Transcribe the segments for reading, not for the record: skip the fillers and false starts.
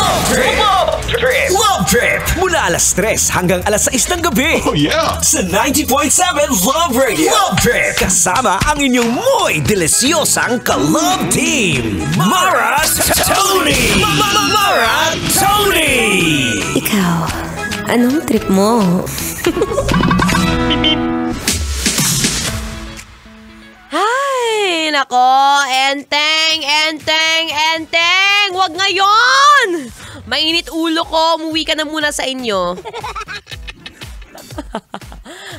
Love Trip! Love Trip! Mula alas 3 hanggang alas 6 ng gabi. Oh yeah! Sa 90.7 Love Radio. Love Trip! Kasama ang inyong muy deliciosang ka-love team. Mara Tony! Mara Tony! Ikaw, anong trip mo? Ay, nako, enteng. Wag ngayon! Mainit ulo ko, umuwi ka na muna sa inyo.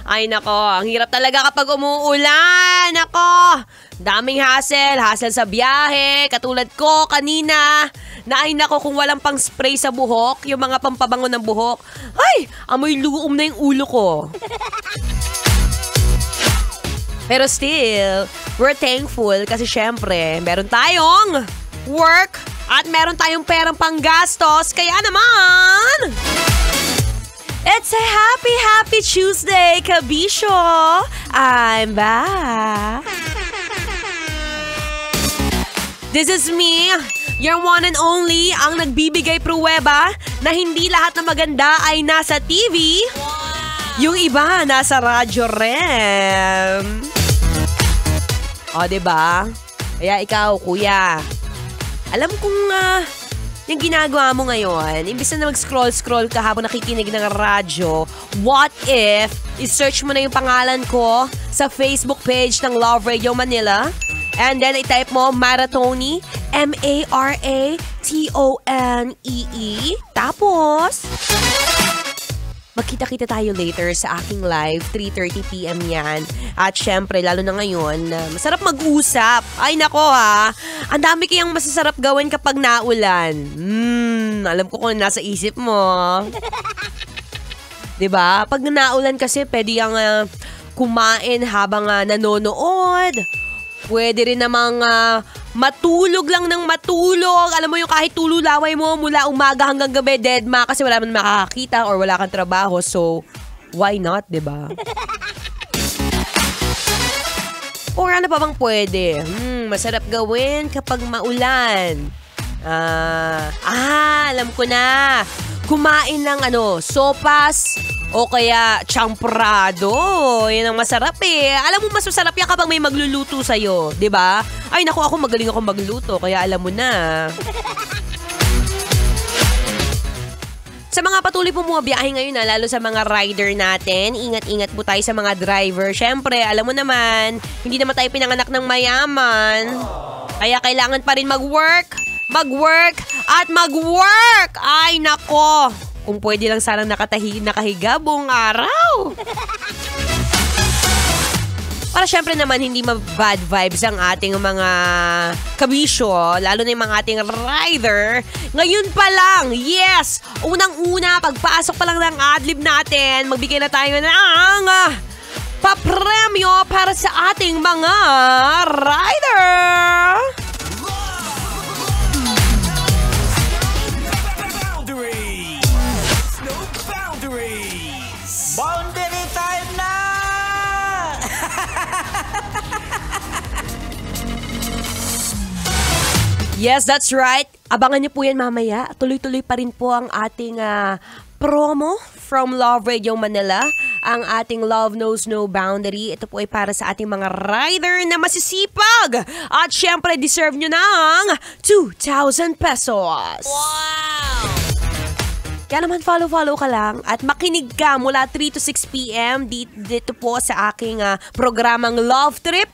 Ay, nako, ang hirap talaga kapag umuulan. Nako, daming hassle sa biyahe. Katulad ko kanina, na ay nako kung walang pang spray sa buhok, yung mga pampabango ng buhok. Ay, amoy luom na yung ulo ko. Pero still, we're thankful kasi syempre, meron tayong work at meron tayong perang panggastos. Kaya naman, it's a happy Tuesday, Kabisyo! I'm back! This is me, your one and only, ang nagbibigay pruweba na hindi lahat na maganda ay nasa TV. Yung iba, nasa radyo rin. O, diba? Kaya ikaw, kuya, alam kong yung ginagawa mo ngayon, imbis na mag-scroll ka habang nakikinig ng radyo, what if i-search mo na yung pangalan ko sa Facebook page ng Love Radio Manila and then i-type mo Mara Tony, Maratone. Tapos, magkita-kita tayo later sa aking live, 3:30 p.m. yan. At syempre, lalo na ngayon, masarap mag-usap. Ay nako ha, ang dami kayang masasarap gawin kapag naulan. Alam ko kung nasa isip mo. Diba? Pag naulan kasi, pwede yung kumain habang nanonood. Pwede rin namang matulog lang ng matulog. Alam mo yung kahit tululaway mo mula umaga hanggang gabi, deadma kasi wala man makakakita or wala kang trabaho. So, why not, diba? Or ano pa bang pwede? Masarap gawin kapag maulan. Alam ko na. Kumain ng sopas o kaya champrado. Yan ang masarap eh. Alam mo, mas masarap yan kapag may magluluto sa'yo. Diba? Ay, naku, ako magaling ako magluto. Kaya alam mo na. Sa mga patuloy po mga biyahe ngayon lalo sa mga rider natin, ingat-ingat po tayo sa mga driver. Siyempre, alam mo naman, hindi naman tayo pinanganak ng mayaman. Kaya kailangan pa rin mag-work at mag-work! Ay, nako! Kung pwede lang sanang nakahiga buong araw. Para syempre naman hindi ma-bad vibes ang ating mga kabisyo, lalo na yung mga ating rider. Ngayon pa lang, yes! Unang-una, pagpasok pa lang ng adlib natin, magbigay na tayo ng papremyo para sa ating mga rider! Boundary time na! Yes, that's right. Abangan niyo po yan mamaya. Tuloy-tuloy pa rin po ang ating promo from Love Radio Manila. Ang ating Love Knows No Boundary. Ito po ay para sa ating mga rider na masisipag. At syempre, deserve nyo ng 2,000 pesos. Wow! Kaya naman follow ka lang at makinig ka mula 3 to 6 p.m. dito po sa aking programang Love Trip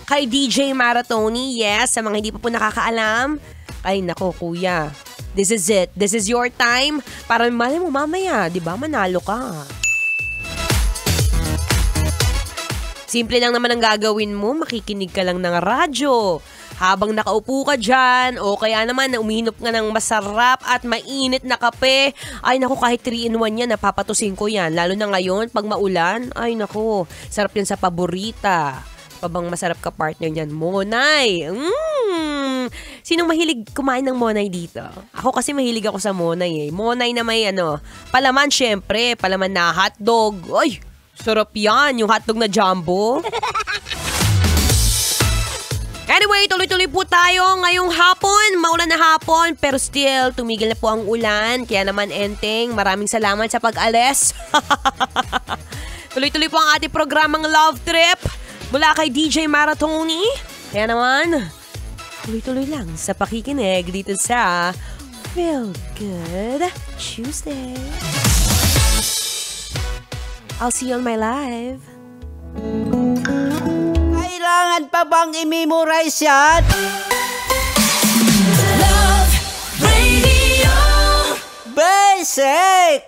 kay DJ Mara Tony. Yes, sa mga hindi pa po nakakaalam. Ay nako kuya, this is it. This is your time para malay mo mamaya, di ba, manalo ka. Simple lang naman ang gagawin mo, makikinig ka lang ng radyo. Habang nakaupo ka dyan, o kaya naman na umihinop ka ng masarap at mainit na kape, ay naku, kahit 3-in-1 yan, napapatusin ko yan. Lalo na ngayon, pag maulan, ay naku, sarap yan sa paborita. Pabang masarap ka partner niyan, Monay. Sinong mahilig kumain ng Monay dito? Ako kasi mahilig ako sa Monay eh. Monay na may palaman syempre, palaman na hotdog. Ay, sarap yan, yung hotdog na jumbo. Anyway, tuloy-tuloy po tayo ngayong hapon. Maulan na hapon, pero still, tumigil na po ang ulan. Kaya naman, Enteng, maraming salamat sa pag-alis. Tuloy-tuloy po ang ating programang Love Trip mula kay DJ Maratoni. Kaya naman, tuloy-tuloy lang sa pakikinig dito sa Feel Good Tuesday. I'll see you on my live. Kailangan pa bang i-memorize yan? Love Radio. Basic!